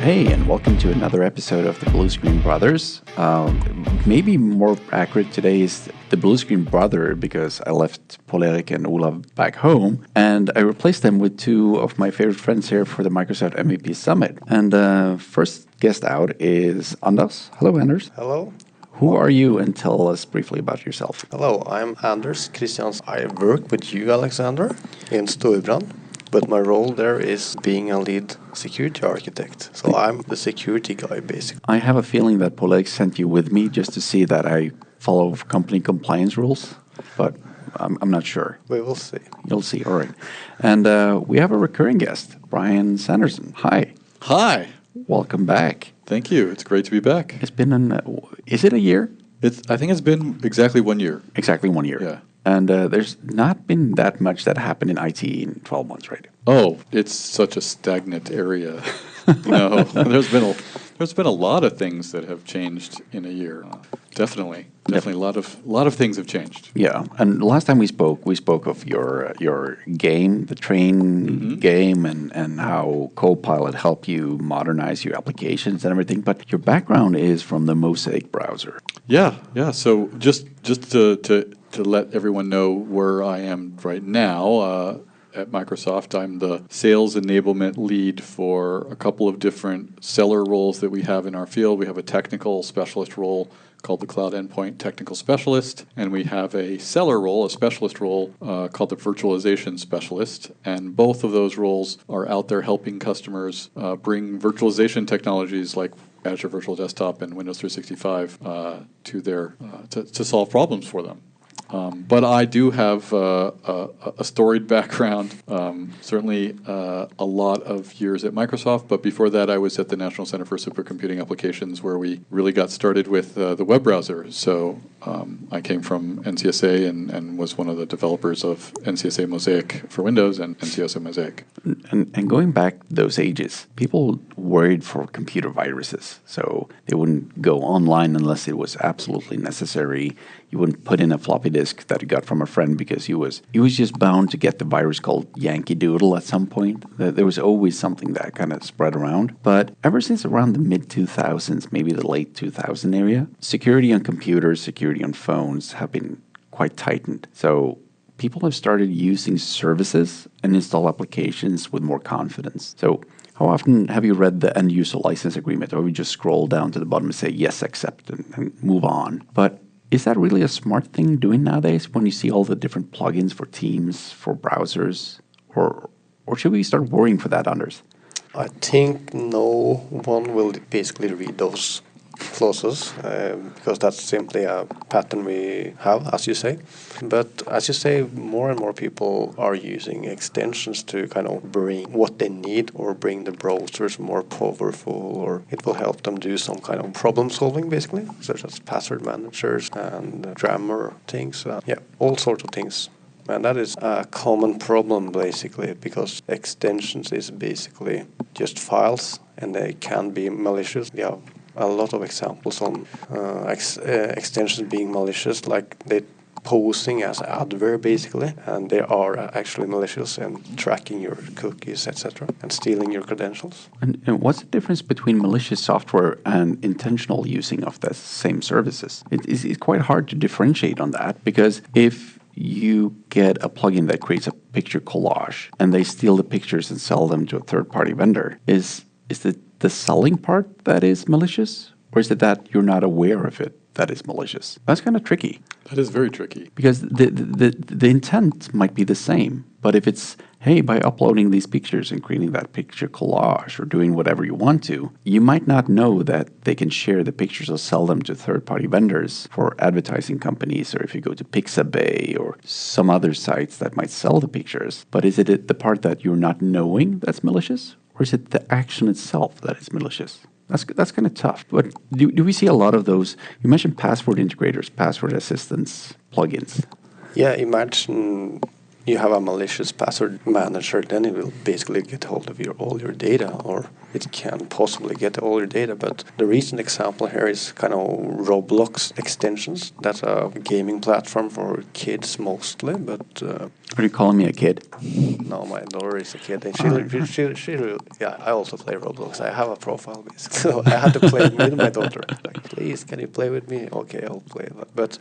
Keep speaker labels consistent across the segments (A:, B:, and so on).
A: Hey, and welcome to another episode of the Blue Screen Brothers. Maybe more accurate today is the Blue Screen Brother because I left Paul-Erik and Olav back home, and I replaced them with two of my favorite friends here for the Microsoft MVP Summit. And first guest out is Anders. Hello, Anders.
B: Hello.
A: Who are you, and tell us briefly about yourself.
B: Hello, I'm Anders Kristiansen. I work with you, Alexander, in Storebrand. But my role there is being a lead security architect. So I'm the security guy, basically.
A: I have a feeling that Paul-Erik sent you with me just to see that I follow company compliance rules, but I'm not sure.
B: We will see.
A: You'll see, all right. And we have a recurring guest, Brian Sanderson. Hi.
C: Hi.
A: Welcome back.
C: Thank you. It's great to be back.
A: It's been is it a year?
C: I think it's been exactly 1 year.
A: Exactly 1 year.
C: Yeah.
A: And there's not been that much that happened in IT in 12 months, right?
C: Oh, it's such a stagnant area. No, there's been a lot of things that have changed in a year. Definitely, a lot of things have changed.
A: Yeah, and last time we spoke of your game, the Train game, and how Copilot helped you modernize your applications and everything. But your background is from the Mosaic browser.
C: Yeah. So just to let everyone know where I am right now. At Microsoft, I'm the sales enablement lead for a couple of different seller roles that we have in our field. We have a technical specialist role called the Cloud Endpoint Technical Specialist, and we have a seller role, a specialist role called the Virtualization Specialist. And both of those roles are out there helping customers bring virtualization technologies like Azure Virtual Desktop and Windows 365 to solve problems for them. But I do have a storied background, certainly a lot of years at Microsoft, but before that I was at the National Center for Supercomputing Applications, where we really got started with the web browser. So I came from NCSA and was one of the developers of NCSA Mosaic for Windows and NCSA Mosaic.
A: And going back those ages, people worried for computer viruses, so they wouldn't go online unless it was absolutely necessary. You wouldn't put in a floppy disk that you got from a friend because he was just bound to get the virus called Yankee Doodle at some point. There was always something that kind of spread around. But ever since around the mid-2000s, maybe the late 2000 area, security on computers, security on phones have been quite tightened. So people have started using services and install applications with more confidence. So how often have you read the end user license agreement, or we just scroll down to the bottom and say, yes, accept, and move on? But is that really a smart thing doing nowadays when you see all the different plugins for Teams, for browsers? Or should we start worrying for that, Anders?
B: I think no one will basically read those clauses because that's simply a pattern we have, as you say. But as you say, more and more people are using extensions to kind of bring what they need or bring the browsers more powerful, or it will help them do some kind of problem solving, basically, such as password managers and grammar things. All sorts of things. And that is a common problem, basically, because extensions is basically just files and they can be malicious. We have a lot of examples on extensions being malicious, like they posing as adware, basically, and they are actually malicious and tracking your cookies, etc., and stealing your credentials.
A: And what's the difference between malicious software and intentional using of the same services? It's quite hard to differentiate on that, because if you get a plugin that creates a picture collage and they steal the pictures and sell them to a third-party vendor, is it the selling part that is malicious, or is it that you're not aware of it that is malicious? That's kind of tricky.
C: That is very tricky.
A: Because the intent might be the same, but if it's, hey, by uploading these pictures and creating that picture collage or doing whatever you want to, you might not know that they can share the pictures or sell them to third-party vendors for advertising companies, or if you go to Pixabay or some other sites that might sell the pictures. But is it the part that you're not knowing that's malicious? Or is it the action itself that is malicious? That's kind of tough. But do we see a lot of those? You mentioned password integrators, password assistance plugins.
B: Yeah, imagine you have a malicious password manager, then it will basically get hold of all your data, or it can possibly get all your data. But the recent example here is kind of Roblox extensions. That's a gaming platform for kids mostly, but
A: Are you calling me a kid?
B: no, my daughter is a kid, and
A: Alright.
B: yeah, I also play Roblox. I have a profile, basically. So I had to play with my daughter. Like, please, can you play with me? Okay, I'll play. But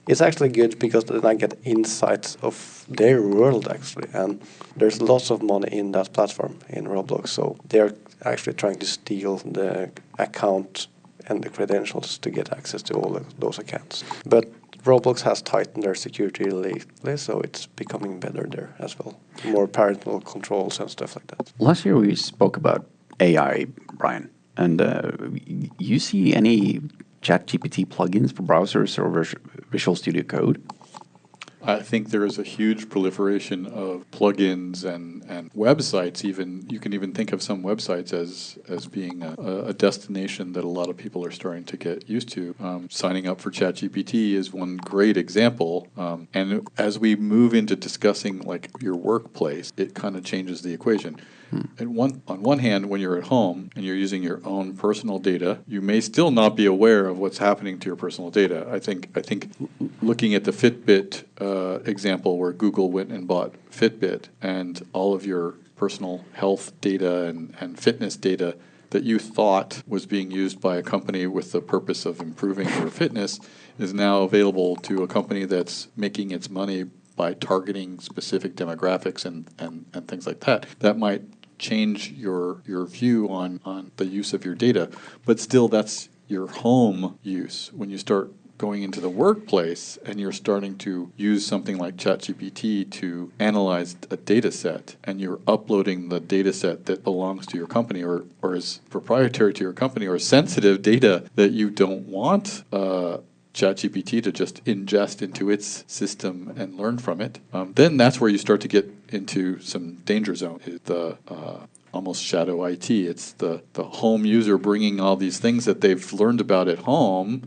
B: it's actually good because then I get insights of their world, actually. And there's lots of money in that platform, in Roblox. So they're actually trying to steal the account and the credentials to get access to all of those accounts. But Roblox has tightened their security lately, so it's becoming better there as well. More parental controls and stuff like that.
A: Last year we spoke about AI, Brian, and you see any ChatGPT plugins for browsers or Visual Studio Code?
C: I think there is a huge proliferation of plugins and websites. Even you can even think of some websites as being a destination that a lot of people are starting to get used to. Signing up for ChatGPT is one great example. And as we move into discussing like your workplace, it kind of changes the equation. And on one hand, when you're at home and you're using your own personal data, you may still not be aware of what's happening to your personal data. I think looking at the Fitbit example where Google went and bought Fitbit, and all of your personal health data and fitness data that you thought was being used by a company with the purpose of improving your fitness is now available to a company that's making its money by targeting specific demographics and things like that. That might change your view on the use of your data, but still that's your home use. When you start going into the workplace and you're starting to use something like ChatGPT to analyze a data set, and you're uploading the data set that belongs to your company or is proprietary to your company, or sensitive data that you don't want ChatGPT to just ingest into its system and learn from it, then that's where you start to get into some danger zone. The almost shadow IT. It's the home user bringing all these things that they've learned about at home,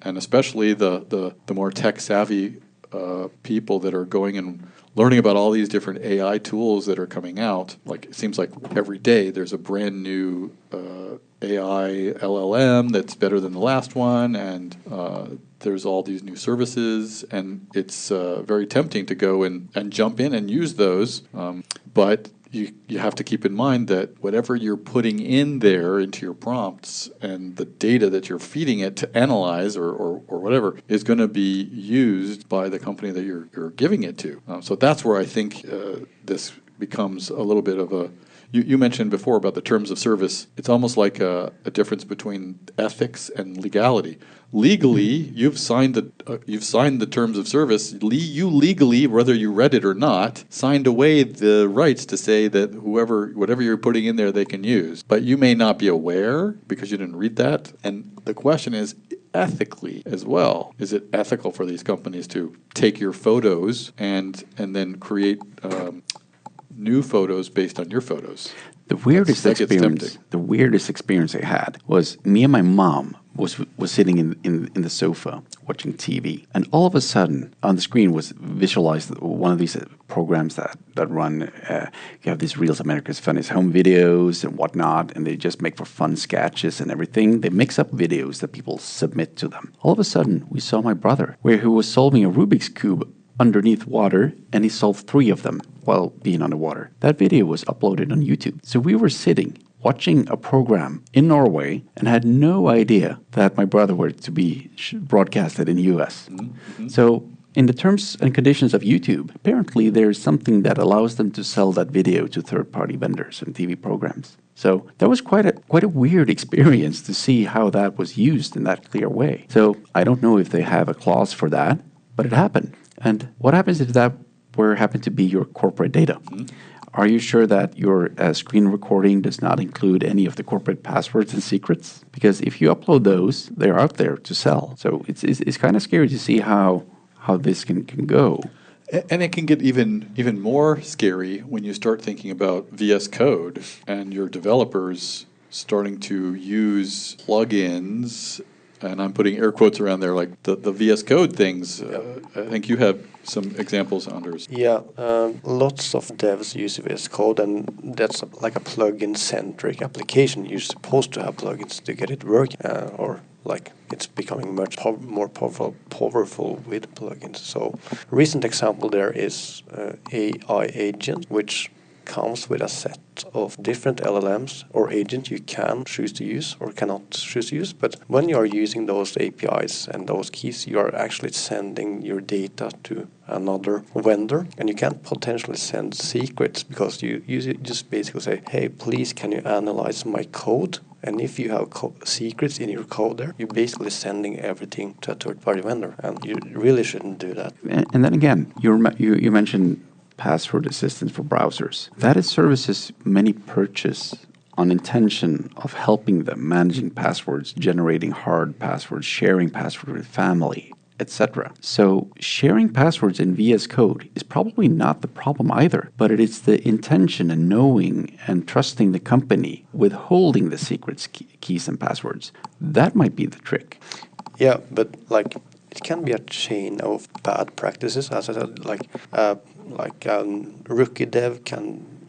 C: and especially the more tech savvy people that are going and learning about all these different AI tools that are coming out. Like, it seems like every day there's a brand new AI LLM that's better than the last one, and there's all these new services, and it's very tempting to go and jump in and use those, but you have to keep in mind that whatever you're putting in there into your prompts and the data that you're feeding it to analyze or whatever is going to be used by the company that you're giving it to. So that's where I think this becomes a little bit of a... You mentioned before about the terms of service. It's almost like a difference between ethics and legality. Legally, you've signed the terms of service. You legally, whether you read it or not, signed away the rights to say that whatever you're putting in there, they can use. But you may not be aware because you didn't read that. And the question is, ethically as well, is it ethical for these companies to take your photos and then create new photos based on your photos?
A: The weirdest experience I had was me and my mom was sitting in the sofa watching TV, and all of a sudden on the screen was visualized one of these programs that run. You have these Reels America's Funniest Home Videos and whatnot, and they just make for fun sketches and everything. They mix up videos that people submit to them. All of a sudden, we saw my brother where he was solving a Rubik's Cube underneath water, and he solved 3 of them while being underwater. That video was uploaded on YouTube. So we were sitting watching a program in Norway and had no idea that my brother were to be broadcasted in the US. Mm-hmm. So in the terms and conditions of YouTube, apparently there's something that allows them to sell that video to third-party vendors and TV programs. So that was quite a weird experience to see how that was used in that clear way. So I don't know if they have a clause for that, but it happened. And what happens if that happen to be your corporate data? Mm-hmm. Are you sure that your screen recording does not include any of the corporate passwords and secrets? Because if you upload those, they're out there to sell. So it's kind of scary to see how this can go.
C: And it can get even more scary when you start thinking about VS Code and your developers starting to use plugins and I'm putting air quotes around there, like the VS Code things. I think you have some examples, Anders.
B: Yeah, lots of devs use VS Code, and that's like a plugin-centric application. You're supposed to have plugins to get it working, or like it's becoming much more powerful with plugins. So, recent example there is AI agent, which comes with a set of different LLMs or agents you can choose to use or cannot choose to use. But when you are using those APIs and those keys, you are actually sending your data to another vendor, and you can potentially send secrets because you just basically say, hey, please, can you analyze my code? And if you have secrets in your code there, you're basically sending everything to a third-party vendor, and you really shouldn't do that.
A: And then again, you mentioned password assistance for browsers. That is services many purchase on intention of helping them managing passwords, generating hard passwords, sharing passwords with family, etc. So sharing passwords in VS Code is probably not the problem either, but it is the intention and knowing and trusting the company, withholding the secrets, keys and passwords. That might be the trick.
B: Yeah, but like it can be a chain of bad practices. As I said, like rookie dev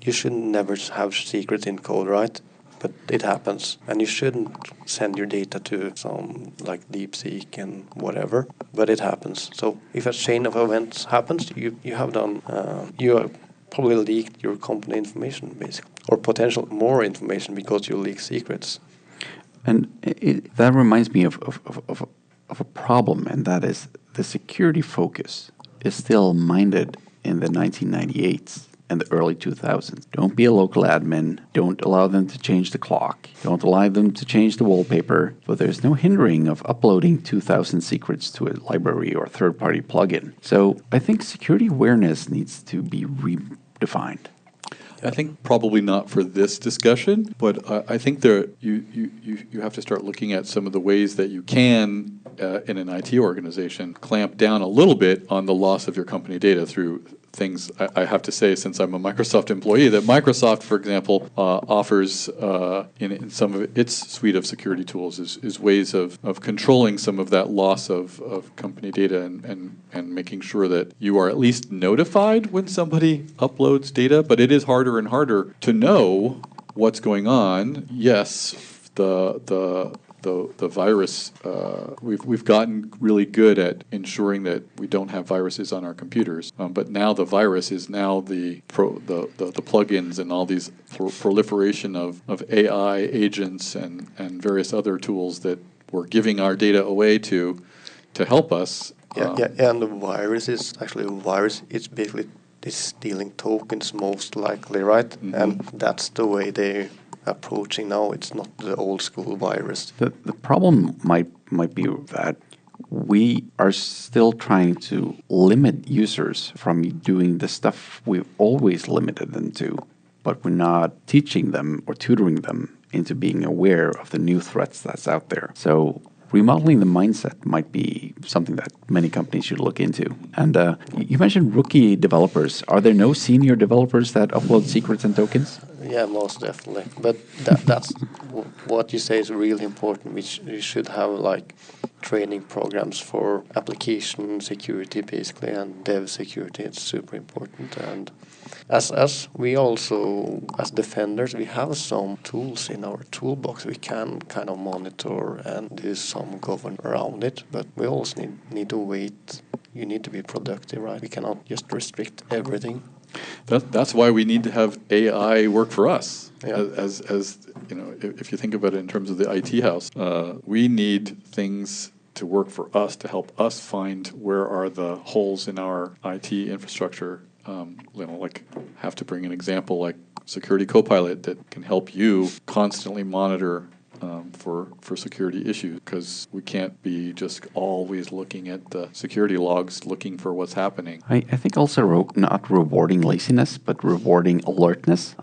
B: you should never have secrets in code, right? But it happens, and you shouldn't send your data to some like DeepSeek and whatever. But it happens. So if a chain of events happens, you have done you have probably leaked your company information, basically, or potential more information because you leak secrets.
A: And that reminds me of a problem, and that is the security focus is still minded in the 1998s and the early 2000s. Don't be a local admin. Don't allow them to change the clock. Don't allow them to change the wallpaper. But there's no hindering of uploading 2,000 secrets to a library or third-party plugin. So I think security awareness needs to be redefined.
C: I think probably not for this discussion, but I think you have to start looking at some of the ways that you can, in an IT organization, clamp down a little bit on the loss of your company data through things. I have to say, since I'm a Microsoft employee, that Microsoft, for example, offers in some of its suite of security tools is ways of controlling some of that loss of company data and making sure that you are at least notified when somebody uploads data. But it is harder and harder to know what's going on. Yes, the virus, we've gotten really good at ensuring that we don't have viruses on our computers. But now the virus is now the plugins and all these proliferation of AI agents and various other tools that we're giving our data away to help us.
B: And the virus is actually a virus. It's basically stealing tokens most likely, right? Mm-hmm. And that's the way they approaching now. It's not the old school virus.
A: The problem might be that we are still trying to limit users from doing the stuff we've always limited them to, but we're not teaching them or tutoring them into being aware of the new threats that's out there. So remodeling the mindset might be something that many companies should look into. And you mentioned rookie developers. Are there no senior developers that upload secrets and tokens?
B: Yeah, most definitely. But that's what you say is really important. We should have like training programs for application security, basically, and dev security. It's super important. And as we also, as defenders, we have some tools in our toolbox. We can kind of monitor and do some govern around it, but we also need to wait. You need to be productive, right? We cannot just restrict everything.
C: That's why we need to have AI work for us.
B: Yeah.
C: As you know, if you think about it in terms of the IT house, we need things to work for us to help us find where are the holes in our IT infrastructure. Like have to bring an example like Security Copilot that can help you constantly monitor for security issues, because we can't be just always looking at the security logs looking for what's happening.
A: I think also not rewarding laziness, but rewarding alertness.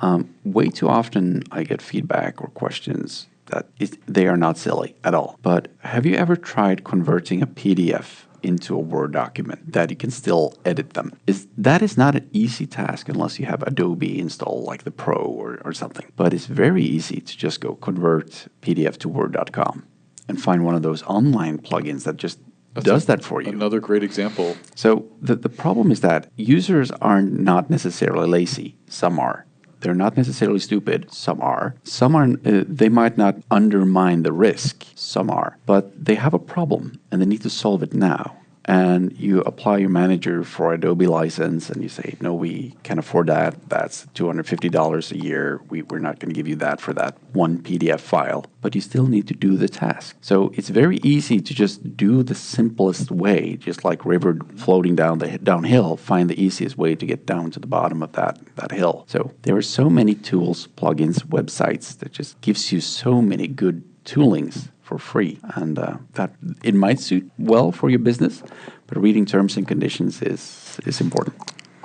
A: Way too often I get feedback or questions that they are not silly at all. But have you ever tried converting a PDF into a Word document that you can still edit them? That is not an easy task unless you have Adobe installed, like the Pro or something. But it's very easy to just go convert PDF to Word.com. and find one of those online plugins that just does that for you.
C: Another great example.
A: So the problem is that users are not necessarily lazy. Some are. They're not necessarily stupid. Some are. Some are. They might not undermine the risk. Some are. But they have a problem and they need to solve it now. And you apply your manager for Adobe license and you say, no, we can't afford that. That's $250 a year. We're not going to give you that for that one PDF file. But you still need to do the task. So it's very easy to just do the simplest way, just like river floating downhill, find the easiest way to get down to the bottom of that hill. So there are so many tools, plugins, websites that just gives you so many good toolings for free, and that it might suit well for your business, but reading terms and conditions is important.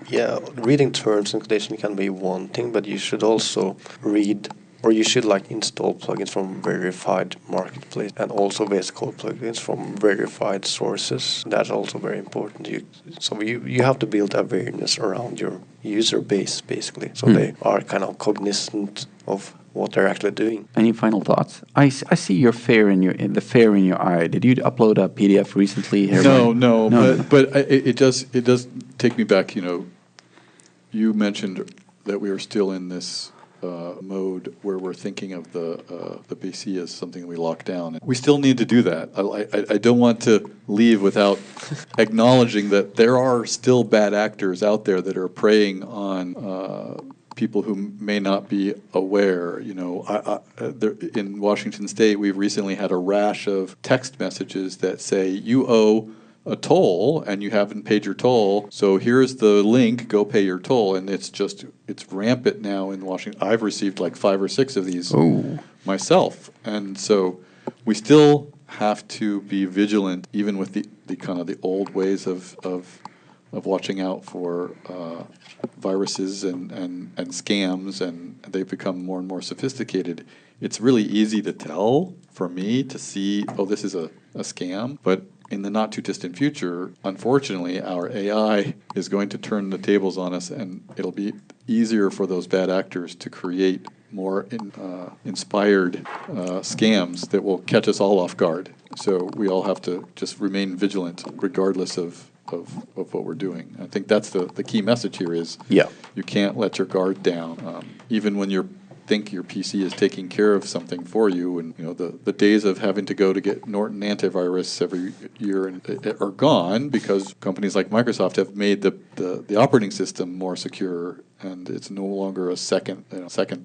B: Yeah, reading terms and conditions can be one thing, but you should also read, or you should install plugins from verified marketplace and also VS Code plugins from verified sources. That's also very important. You have to build awareness around your user base, basically, so they are kind of cognizant of what they're actually doing.
A: Any final thoughts? I see your the fear in your eye. Did you upload a PDF recently?
C: No. But it does take me back. You mentioned that we are still in this mode where we're thinking of the PC as something we lock down. We still need to do that. I don't want to leave without acknowledging that there are still bad actors out there that are preying on people who may not be aware. In Washington State, we've recently had a rash of text messages that say, you owe a toll and you haven't paid your toll, so here's the link, go pay your toll. And it's rampant now in Washington. I've received 5 or 6 of these myself. And so we still have to be vigilant, even with the kind of the old ways of watching out for viruses and scams, and they've become more and more sophisticated. It's really easy to tell, for me, to see, this is a scam. But in the not too distant future, unfortunately, our AI is going to turn the tables on us, and it'll be easier for those bad actors to create more inspired scams that will catch us all off guard. So we all have to just remain vigilant, regardless of what we're doing. I think that's the key message here is you can't let your guard down. Even when you think your PC is taking care of something for you, and the days of having to go to get Norton antivirus every year are gone, because companies like Microsoft have made the operating system more secure, and it's no longer a second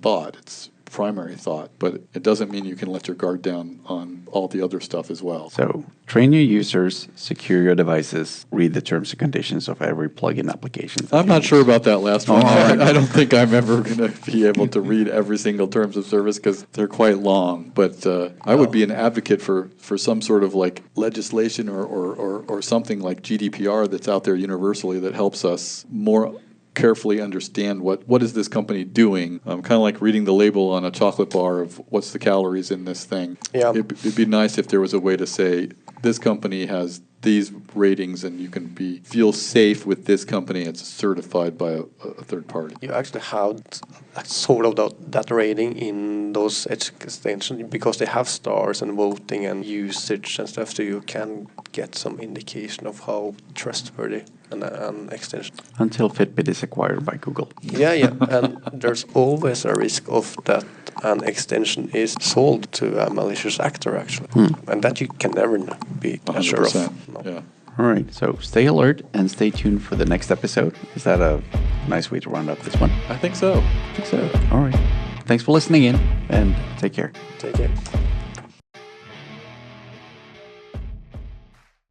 C: thought. It's primary thought, but it doesn't mean you can let your guard down on all the other stuff as well.
A: So train your users, secure your devices, read the terms and conditions of every plugin application.
C: I'm not sure about that last one. I don't think I'm ever going to be able to read every single terms of service because they're quite long, but I would be an advocate for some sort of legislation or something like GDPR that's out there universally that helps us more carefully understand what is this company doing. Kind of like reading the label on a chocolate bar of what's the calories in this thing.
B: Yeah.
C: It'd be nice if there was a way to say, this company has these ratings and you can feel safe with this company. It's certified by a third party.
B: You actually have sort of that rating in those edge extensions because they have stars and voting and usage and stuff, so you can get some indication of how trustworthy an extension.
A: Until Fitbit is acquired by Google.
B: Yeah, and there's always a risk of that an extension is sold to a malicious actor, actually. And that you can never be sure of. No.
C: Yeah.
A: All right, so stay alert and stay tuned for the next episode. Is that a nice way to round up this one?
C: I think so.
A: All right. Thanks for listening in, and take care.
B: Take care.